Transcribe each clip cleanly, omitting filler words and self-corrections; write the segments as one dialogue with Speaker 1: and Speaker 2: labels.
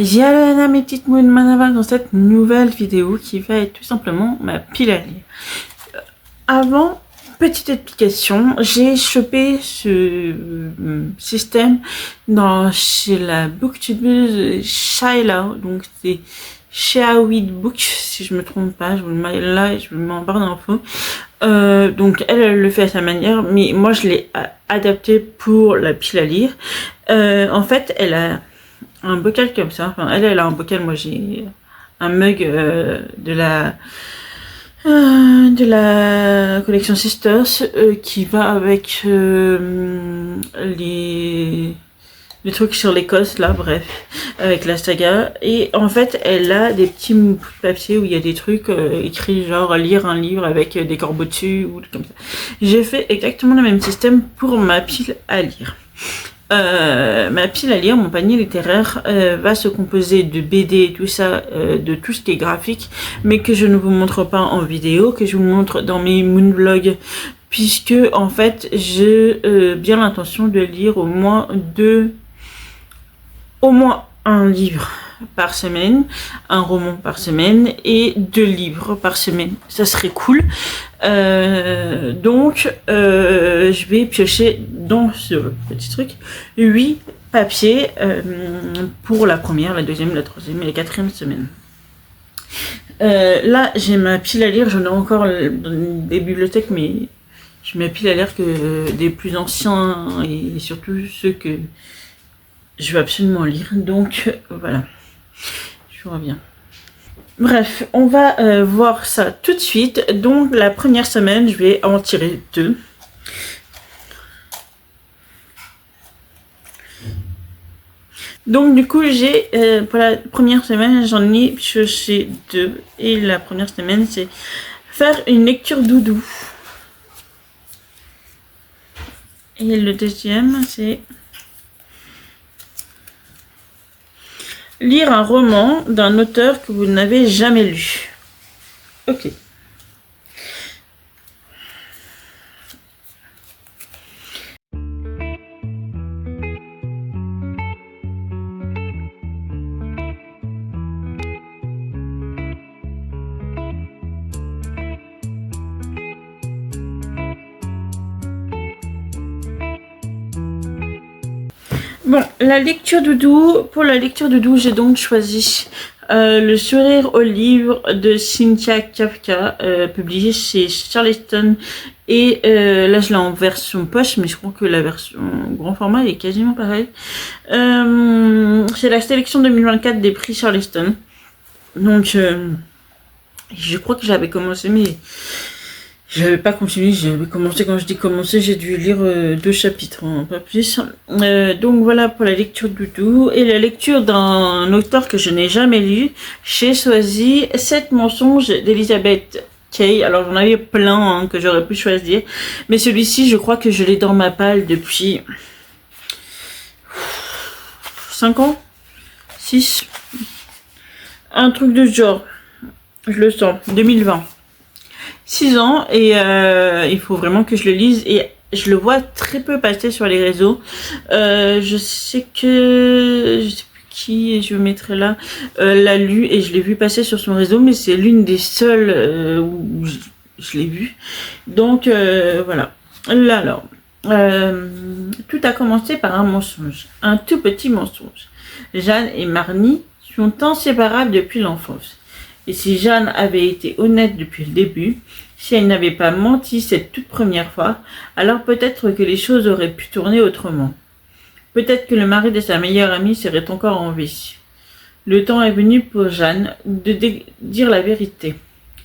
Speaker 1: Yalana mes petites mounes manava dans cette nouvelle vidéo qui va être tout simplement ma pile à lire. Avant, petite explication, j'ai chopé ce système chez la booktubeuse Shaila, donc c'est Shaawid Book si je me trompe pas, je vous le mets là et je vous le mets en barre d'infos. Donc elle le fait à sa manière, mais moi je l'ai adapté pour la pile à lire. En fait, elle a un bocal comme ça. Enfin, elle a un bocal, moi j'ai un mug de la collection Sisters qui va avec les trucs sur l'Écosse là, bref, avec la saga. Et en fait, elle a des petits papiers où il y a des trucs écrits genre lire un livre avec des corbeaux dessus ou comme ça. J'ai fait exactement le même système pour ma pile à lire. Ma pile à lire, mon panier littéraire, va se composer de BD, tout ça, de tout ce qui est graphique, mais que je ne vous montre pas en vidéo, que je vous montre dans mes moonvlogs, puisque en fait j'ai bien l'intention de lire au moins un livre par semaine, un roman par semaine et 2 livres par semaine. Ça serait cool. Donc, je vais piocher dans ce petit truc 8 papiers pour la première, la deuxième, la troisième et la quatrième semaine. Là, j'ai ma pile à lire. J'en ai encore dans des bibliothèques, mais j'ai ma pile à lire que des plus anciens et surtout ceux que je veux absolument lire. Donc, voilà. Je reviens. Bref, on va voir ça tout de suite. Donc, la première semaine, je vais en tirer 2. Donc, du coup, j'ai pour la première semaine, j'en ai pioché 2. Et la première semaine, c'est faire une lecture doudou. Et le deuxième, c'est lire un roman d'un auteur que vous n'avez jamais lu. Ok. Bon, la lecture doudou. Pour la lecture doudou, j'ai donc choisi Le sourire au livre de Cynthia Kafka, publié chez Charleston. Et là, je l'ai en version poche, mais je crois que la version grand format est quasiment pareille. C'est la sélection 2024 des prix Charleston. Donc, je crois que j'avais commencé, mais j'avais pas continué, j'avais commencé. Quand je dis commencer, j'ai dû lire 2 chapitres, hein, pas plus. Donc voilà pour la lecture doudou. Et la lecture d'un auteur que je n'ai jamais lu, j'ai choisi 7 mensonges d'Elizabeth Kay. Alors j'en avais plein hein, que j'aurais pu choisir. Mais celui-ci, je crois que je l'ai dans ma palle depuis 5 ans 6. Un truc de ce genre. Je le sens. 2020. 6 ans et il faut vraiment que je le lise et je le vois très peu passer sur les réseaux. Je sais plus qui, je mettrai là, l'a lu et je l'ai vu passer sur son réseau, mais c'est l'une des seules où je l'ai vu. Donc voilà. Là alors, tout a commencé par un mensonge, un tout petit mensonge. Jeanne et Marnie sont inséparables depuis l'enfance. Et si Jeanne avait été honnête depuis le début, si elle n'avait pas menti cette toute première fois, alors peut-être que les choses auraient pu tourner autrement. Peut-être que le mari de sa meilleure amie serait encore en vie. Le temps est venu pour Jeanne de dire la vérité.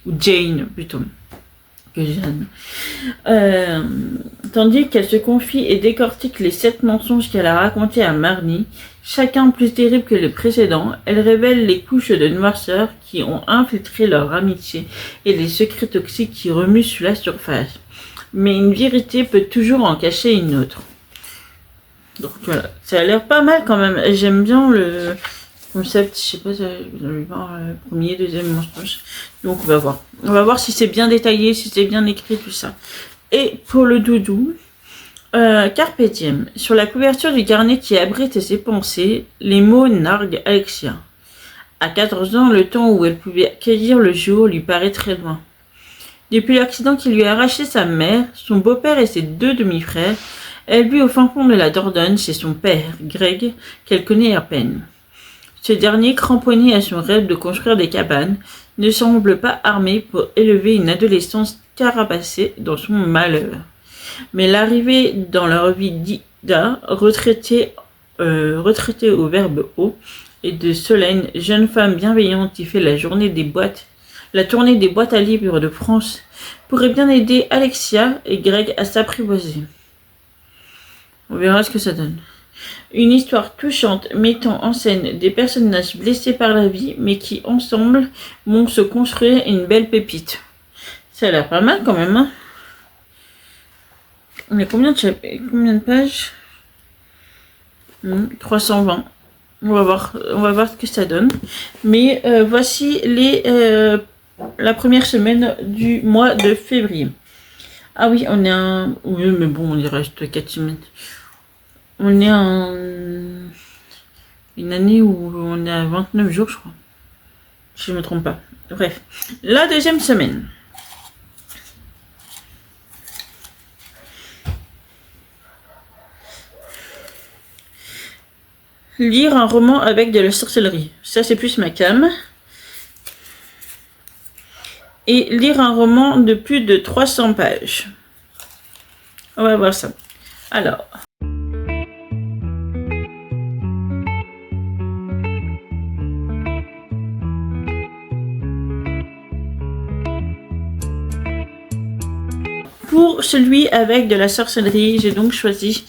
Speaker 1: Ou Jane, plutôt, que Jeanne. Tandis qu'elle se confie et décortique les 7 mensonges qu'elle a racontés à Marnie, chacun plus terrible que le précédent, elle révèle les couches de noirceur qui ont infiltré leur amitié et les secrets toxiques qui remuent sous la surface. Mais une vérité peut toujours en cacher une autre. Donc voilà, ça a l'air pas mal quand même. J'aime bien le concept, je sais pas si vous allez voir le premier, deuxième mensonge. Donc on va voir. On va voir si c'est bien détaillé, si c'est bien écrit, tout ça. Et pour le doudou, Carpe diem. Sur la couverture du carnet qui abrite ses pensées, les mots narguent Alexia. À 14 ans, le temps où elle pouvait accueillir le jour lui paraît très loin. Depuis l'accident qui lui a arraché sa mère, son beau-père et ses 2 demi-frères, elle vit au fin fond de la Dordogne chez son père, Greg, qu'elle connaît à peine. Ce dernier, cramponné à son rêve de construire des cabanes, ne semble pas armé pour élever une adolescence carapassée dans son malheur. Mais l'arrivée dans leur vie d'Ida, retraitée au verbe haut, et de Solène, jeune femme bienveillante qui fait la tournée des boîtes à livres de France, pourrait bien aider Alexia et Greg à s'apprivoiser. On verra ce que ça donne. Une histoire touchante mettant en scène des personnages blessés par la vie, mais qui ensemble vont se construire une belle pépite. Ça a l'air pas mal quand même, hein. On a combien de pages 320. On va voir ce que ça donne. Mais voici la première semaine du mois de février. Ah oui, on est un... Oui, mais bon, il reste 4 semaines. On est une année où on est à 29 jours, je crois. Si je ne me trompe pas. Bref. La deuxième semaine. Lire un roman avec de la sorcellerie. Ça, c'est plus ma came. Et lire un roman de plus de 300 pages. On va voir ça. Alors. Pour celui avec de la sorcellerie, j'ai donc choisi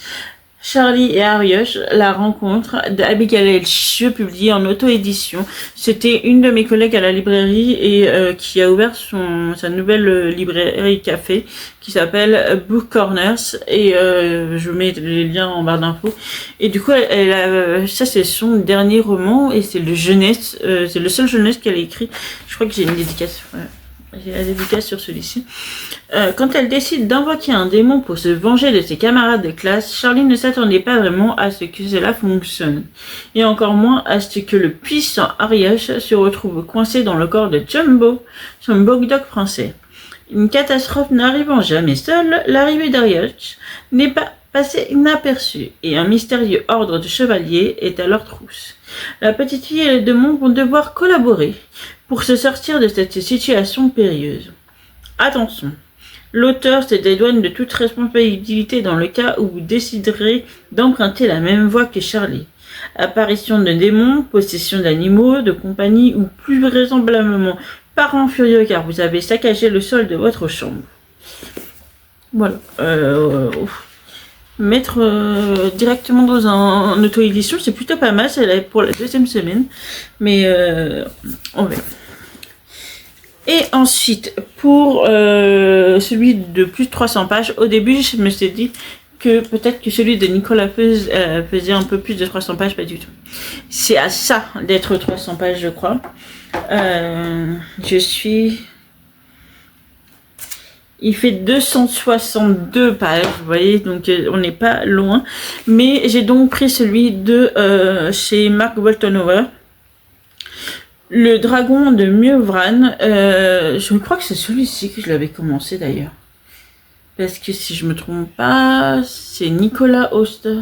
Speaker 1: Charlie et Arioche, la rencontre d'Abigail Chieux, publié en auto-édition. C'était une de mes collègues à la librairie et qui a ouvert sa nouvelle librairie café qui s'appelle Book Corners, et je mets les liens en barre d'infos. Et du coup, ça c'est son dernier roman et c'est le jeunesse, c'est le seul jeunesse qu'elle a écrit. Je crois que j'ai une dédicace. Ouais. J'ai la dédicace sur celui-ci. Quand elle décide d'invoquer un démon pour se venger de ses camarades de classe, Charlie ne s'attendait pas vraiment à ce que cela fonctionne, et encore moins à ce que le puissant Arioche se retrouve coincé dans le corps de Jumbo, son bulldog français. Une catastrophe n'arrivant jamais seule, l'arrivée d'Arioche n'est pas passée inaperçue, et un mystérieux ordre de chevaliers est à leur trousse. La petite fille et le démon vont devoir collaborer pour se sortir de cette situation périlleuse. Attention, l'auteur se dédouane de toute responsabilité dans le cas où vous déciderez d'emprunter la même voie que Charlie. Apparition de démons, possession d'animaux, de compagnie ou plus vraisemblablement parents furieux car vous avez saccagé le sol de votre chambre. Voilà. Mettre directement dans un auto-édition, c'est plutôt pas mal, c'est pour la deuxième semaine, mais on verra. Et ensuite, pour celui de plus de 300 pages, au début je me suis dit que peut-être que celui de Nicolas faisait un peu plus de 300 pages, pas du tout. C'est à ça d'être 300 pages, je crois. Il fait 262 pages, vous voyez, donc on n'est pas loin. Mais j'ai donc pris celui de chez Mark Woltenhauer, Le Dragon de Mjolnir. Je crois que c'est celui-ci que je l'avais commencé d'ailleurs. Parce que si je me trompe pas, c'est Nicolas Auster.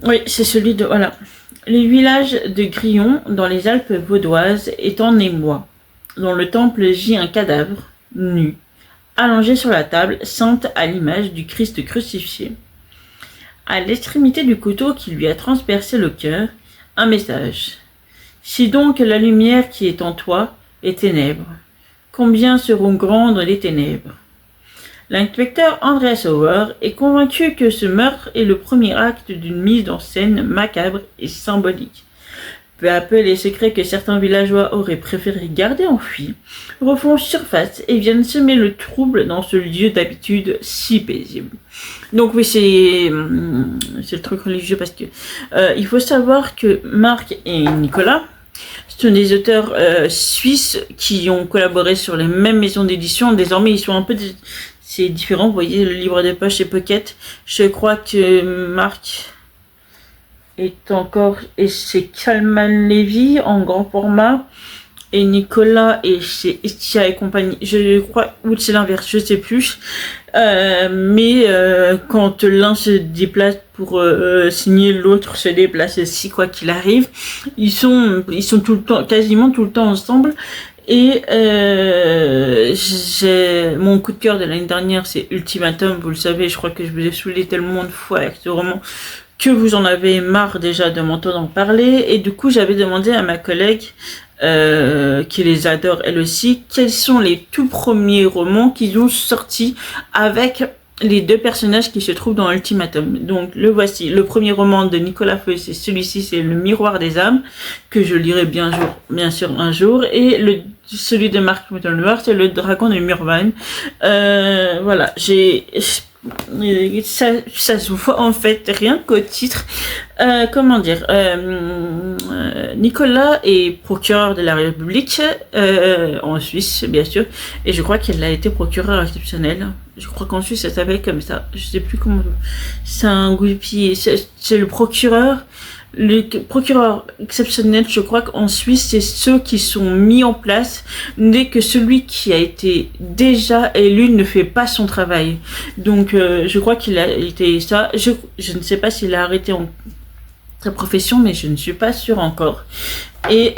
Speaker 1: Oui, c'est celui de... Voilà. Le village de Grillon, dans les Alpes vaudoises, est en émoi. Dans le temple gît un cadavre, nu, allongé sur la table, sainte à l'image du Christ crucifié. À l'extrémité du couteau qui lui a transpercé le cœur, un message. Si donc la lumière qui est en toi est ténèbres, combien seront grandes les ténèbres? L'inspecteur Andreas Hauer est convaincu que ce meurtre est le premier acte d'une mise en scène macabre et symbolique. Peu à peu, les secrets que certains villageois auraient préféré garder enfouis refont surface et viennent semer le trouble dans ce lieu d'habitude si paisible. Donc oui, c'est le truc religieux parce que il faut savoir que Marc et Nicolas Ce sont des auteurs suisses qui ont collaboré sur les mêmes maisons d'édition. Désormais, ils sont un peu... C'est différent, vous voyez, le livre de poche et Pocket. Je crois que Marc est encore... Et c'est Kalman Levy en grand format. Et Nicolas et chez Estia et compagnie. Je crois... Ou c'est l'inverse, je sais plus. Quand l'un se déplace pour signer, l'autre se déplace aussi, quoi qu'il arrive. Ils sont tout le temps, quasiment tout le temps ensemble. Et mon coup de cœur de l'année dernière, c'est Ultimatum. Vous le savez, je crois que je vous ai saoulé tellement de fois avec ce roman que vous en avez marre déjà de m'entendre en parler. Et du coup, j'avais demandé à ma collègue qui les adore elle aussi, quels sont les tout premiers romans qu'ils ont sortis avec les deux personnages qui se trouvent dans Ultimatum. Donc le voici, le premier roman de Nicolas Feuille, c'est celui-ci, c'est Le Miroir des âmes, que je lirai bien sûr un jour, et celui de Marc Mouton-Noir, c'est Le Dragon de Murvan. Voilà, ça se voit en fait rien qu'au titre. Nicolas est procureur de la République en Suisse, bien sûr, et je crois qu'il a été procureur exceptionnel. Je crois qu'en Suisse ça s'appelle comme ça. Je sais plus comment. C'est un goupil. C'est le procureur. Le procureur exceptionnel, je crois qu'en Suisse, c'est ceux qui sont mis en place dès que celui qui a été déjà élu ne fait pas son travail. Donc, je crois qu'il a été ça. Je ne sais pas s'il a arrêté sa profession, mais je ne suis pas sûre encore. Et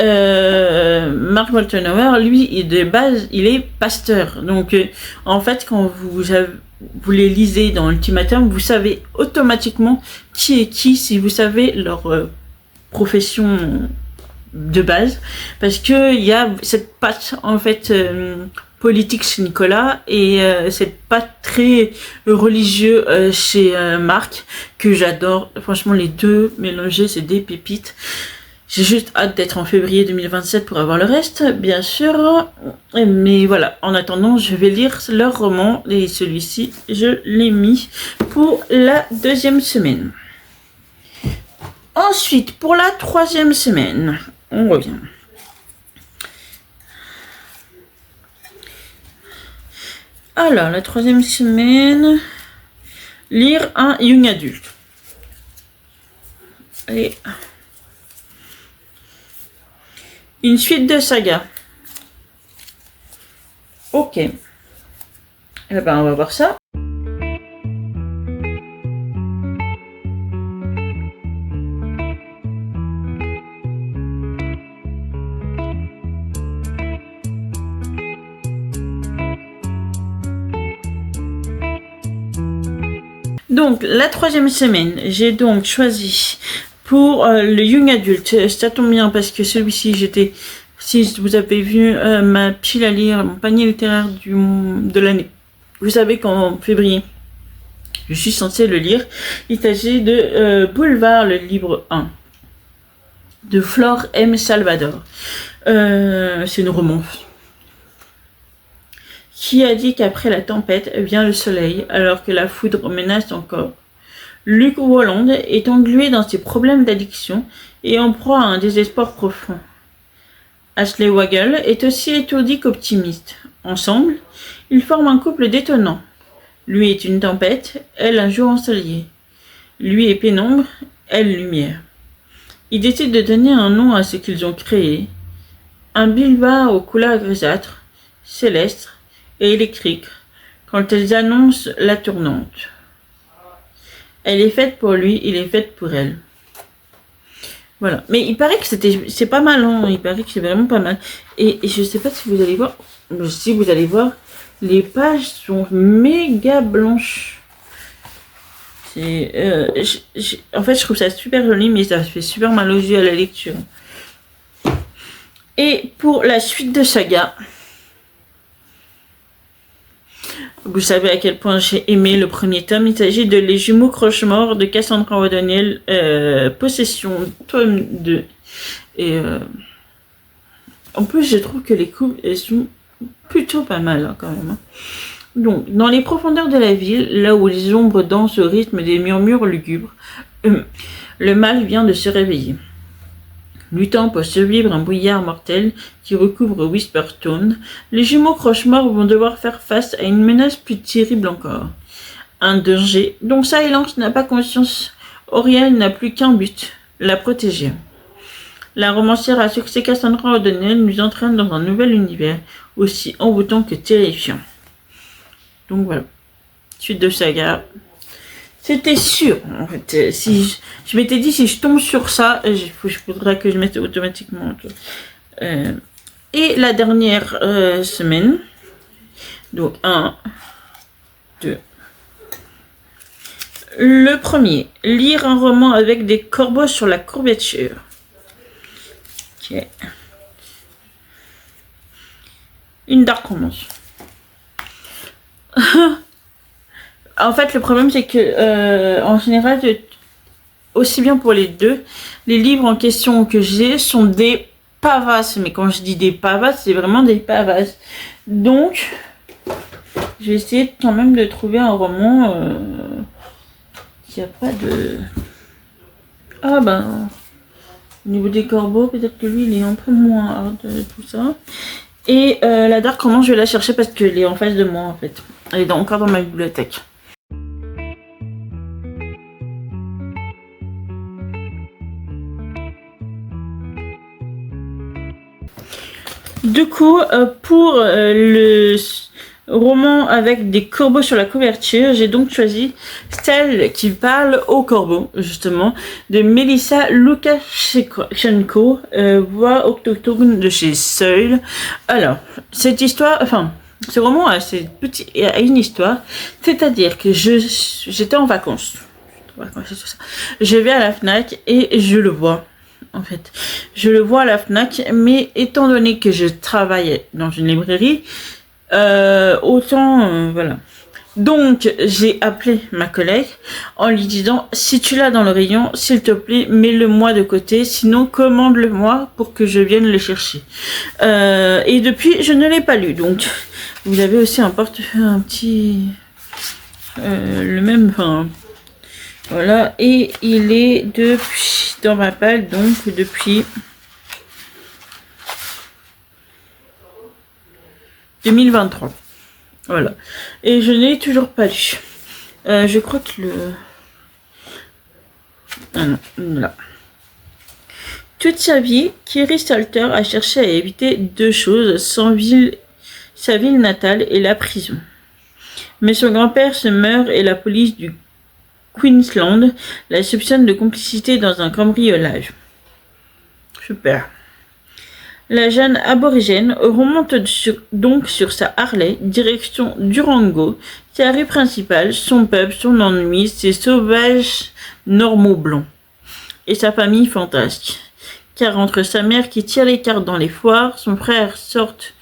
Speaker 1: Mark Moltenhauer, lui, de base, il est pasteur. Donc, en fait, quand vous les lisez dans Ultimatum, vous savez automatiquement qui est qui, si vous savez leur profession de base, parce que il y a cette patte en fait politique chez Nicolas et cette patte très religieux chez Marc, que j'adore. Franchement, les deux mélangés, c'est des pépites. J'ai juste hâte d'être en février 2027 pour avoir le reste, bien sûr. Mais voilà, en attendant, je vais lire leur roman. Et celui-ci, je l'ai mis pour la 2e semaine. Ensuite, pour la 3e semaine, on revient. Alors, la 3e semaine, lire un young adulte. Allez. Une suite de saga. Ok. Eh ben, on va voir ça. Donc, la 3e semaine, j'ai donc choisi pour le young adulte. Ça tombe bien parce que celui-ci, si vous avez vu ma pile à lire, mon panier littéraire de l'année, vous savez qu'en février, je suis censée le lire. Il s'agit de Boulevard, le livre 1, de Flore M. Salvador. C'est une romance. Qui a dit qu'après la tempête vient le soleil, alors que la foudre menace encore. Luc Rolland est englué dans ses problèmes d'addiction et en proie à un désespoir profond. Ashley Wagle est aussi étourdi qu'optimiste. Ensemble, ils forment un couple détonnant. Lui est une tempête, elle un jour ensoleillé. Lui est pénombre, elle lumière. Ils décident de donner un nom à ce qu'ils ont créé. Un boulevard aux couleurs grisâtres, célestes et électriques, quand elles annoncent la tournante. Elle est faite pour lui, il est fait pour elle. Voilà. Mais il paraît que c'est pas mal, hein. Il paraît que c'est vraiment pas mal. Et je sais pas si vous allez voir, les pages sont méga blanches. En fait, je trouve ça super joli, mais ça fait super mal aux yeux à la lecture. Et pour la suite de saga, vous savez à quel point j'ai aimé le premier tome. Il s'agit de Les Jumeaux Croche-Mort de Cassandra O'Donnell, Possession, tome 2. Et en plus, je trouve que les coupes, elles sont plutôt pas mal, hein, quand même. Hein. Donc, dans les profondeurs de la ville, là où les ombres dansent au rythme des murmures lugubres, le mal vient de se réveiller. Luttant pour survivre à un brouillard mortel qui recouvre Whisperstone, les jumeaux Croche-Mort vont devoir faire face à une menace plus terrible encore. Un danger dont Silence n'a pas conscience. Auriel n'a plus qu'un but, la protéger. La romancière à succès Cassandra O'Donnell nous entraîne dans un nouvel univers, aussi envoûtant que terrifiant. Donc voilà, suite de saga. C'était sûr, en fait. Si je m'étais dit, si je tombe sur ça, il faudra que je mette automatiquement. Et la dernière semaine, donc 1, 2. Le premier, lire un roman avec des corbeaux sur la courbature. Ok. Une dark romance. En fait, le problème, c'est que, en général, aussi bien pour les deux, les livres en question que j'ai sont des pavasses. Mais quand je dis des pavasses, c'est vraiment des pavasses. Donc, je vais essayer quand même de trouver un roman qui a pas de... Ah ben, au niveau des corbeaux, peut-être que lui, il est un peu moins hard tout ça. Et la dark romance, je vais la chercher parce qu'elle est en face de moi, en fait. Elle est encore dans ma bibliothèque. Du coup, pour le roman avec des corbeaux sur la couverture, j'ai donc choisi Celle qui parle aux corbeaux, justement, de Melissa Lukashenko, voix autochtone de chez Seuil. Alors, cette histoire, enfin, ce roman a une histoire, c'est-à-dire que j'étais en vacances. Je vais à la FNAC et je le vois. En fait, je le vois à la FNAC, mais étant donné que je travaillais dans une librairie, voilà. Donc, j'ai appelé ma collègue en lui disant, si tu l'as dans le rayon, s'il te plaît, mets-le moi de côté, sinon commande-le moi pour que je vienne le chercher. Et depuis, je ne l'ai pas lu. Donc, vous avez aussi un petit... le même... Enfin, voilà, et il est depuis dans ma palle, donc depuis 2023. Voilà. Et je n'ai toujours pas lu. Je crois que le... Ah non, là. Toute sa vie, Kiri Salter a cherché à éviter deux choses, sa ville natale et la prison. Mais son grand-père se meurt et la police du Queensland la soupçonne de complicité dans un cambriolage. Super. La jeune aborigène remonte donc sur sa Harley, direction Durango, sa rue principale, son peuple, son ennui, ses sauvages normaux blonds. Et sa famille fantasque. Car entre sa mère qui tire les cartes dans les foires, son frère sorte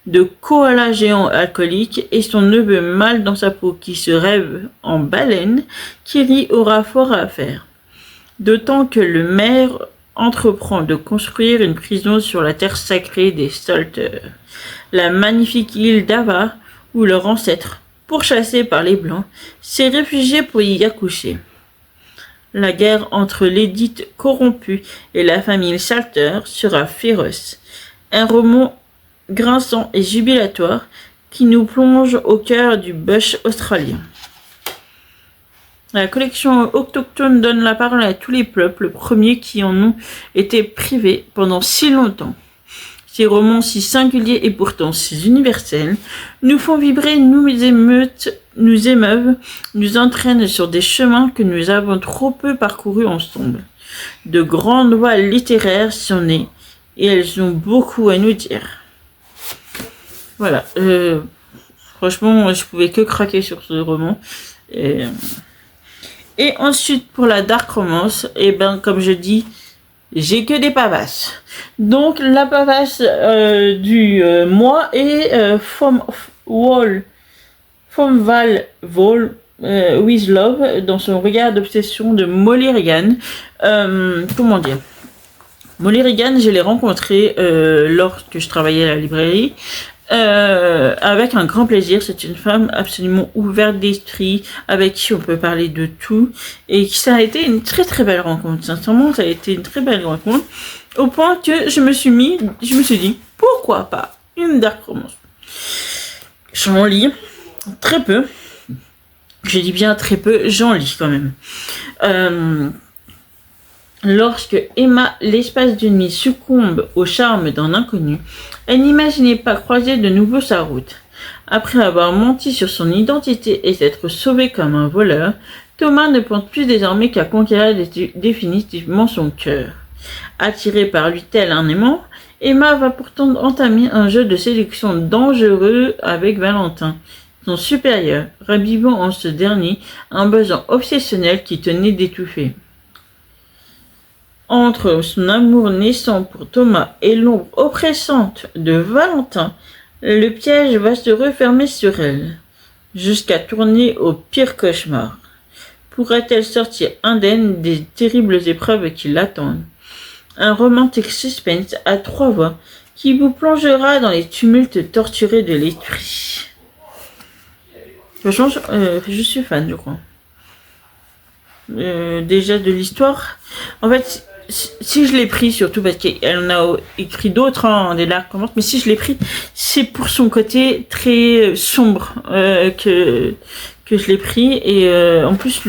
Speaker 1: de koala géant alcoolique et son neveu mâle dans sa peau qui se rêve en baleine, Kiri aura fort à faire. D'autant que le maire entreprend de construire une prison sur la terre sacrée des Salters, la magnifique île d'Ava où leur ancêtre, pourchassé par les Blancs, s'est réfugié pour y accoucher. La guerre entre l'édite corrompue et la famille Salter sera féroce. Un roman grinçant et jubilatoire qui nous plonge au cœur du bush australien. La collection autochtone donne la parole à tous les peuples, premiers qui en ont été privés pendant si longtemps. Ces romans si singuliers et pourtant si universels nous font vibrer, nous émeuvent, nous entraînent sur des chemins que nous avons trop peu parcourus ensemble. De grandes voix littéraires sont nées et elles ont beaucoup à nous dire. Voilà, franchement, je pouvais que craquer sur ce roman. Et ensuite, pour la dark romance, et ben, comme je dis, j'ai que des pavasses. Donc, la pavasse du mois est Fomval Vol with Love, dans son regard d'obsession de Molly Regan. Comment dire? Molly Regan, je l'ai rencontrée lorsque je travaillais à la librairie. Avec un grand plaisir. C'est une femme absolument ouverte d'esprit, avec qui on peut parler de tout, et ça a été une très très belle rencontre. Sincèrement, ça a été une très belle rencontre. Au point que je me suis dit, pourquoi pas une dark romance. J'en lis très peu. Je dis bien très peu, j'en lis quand même. Lorsque Emma, l'espace d'une nuit, succombe au charme d'un inconnu, elle n'imaginait pas croiser de nouveau sa route. Après avoir menti sur son identité et s'être sauvé comme un voleur, Thomas ne pense plus désormais qu'à conquérir définitivement son cœur. Attirée par lui tel un aimant, Emma va pourtant entamer un jeu de séduction dangereux avec Valentin, son supérieur, ravivant en ce dernier un besoin obsessionnel qui tenait d'étouffer. Entre son amour naissant pour Thomas et l'ombre oppressante de Valentin, le piège va se refermer sur elle, jusqu'à tourner au pire cauchemar. Pourra-t-elle sortir indemne des terribles épreuves qui l'attendent? Un romantique suspense à 3 voix qui vous plongera dans les tumultes torturés de l'esprit. Franchement, je suis fan, je crois. Déjà de l'histoire. En fait, si je l'ai pris, surtout parce qu'elle en a écrit d'autres, des dark romances, mais si je l'ai pris, c'est pour son côté très sombre que je l'ai pris. Et en plus,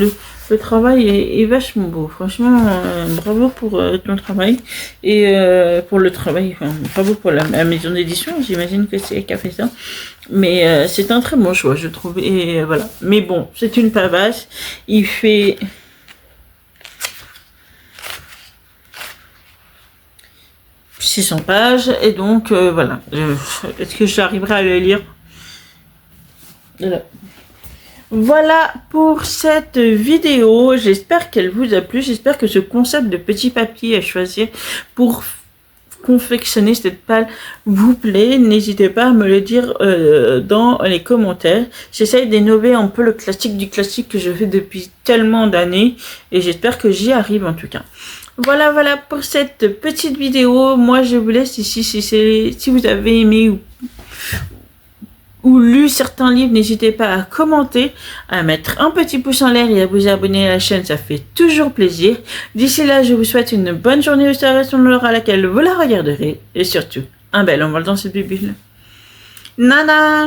Speaker 1: le travail est vachement beau. Franchement, bravo pour ton travail. Et pour le travail, enfin, bravo pour la maison d'édition. J'imagine que c'est elle qui a fait ça. Mais c'est un très bon choix, je trouve. Et voilà. Mais bon, c'est une pavasse. Il fait... 600 pages. Et donc, voilà. Est-ce que j'arriverai à le lire? Voilà pour cette vidéo, j'espère qu'elle vous a plu, j'espère que ce concept de petit papier à choisir pour confectionner cette palle vous plaît. N'hésitez pas à me le dire dans les commentaires. J'essaye d'innover un peu le classique du classique que je fais depuis tellement d'années et j'espère que j'y arrive en tout cas. Voilà pour cette petite vidéo. Moi je vous laisse ici. Si vous avez aimé ou lu certains livres, n'hésitez pas à commenter, à mettre un petit pouce en l'air et à vous abonner à la chaîne, ça fait toujours plaisir. D'ici là, je vous souhaite une bonne journée ou soirée selon l'heure à laquelle vous la regarderez. Et surtout, un bel envol dans cette bibule. Nana!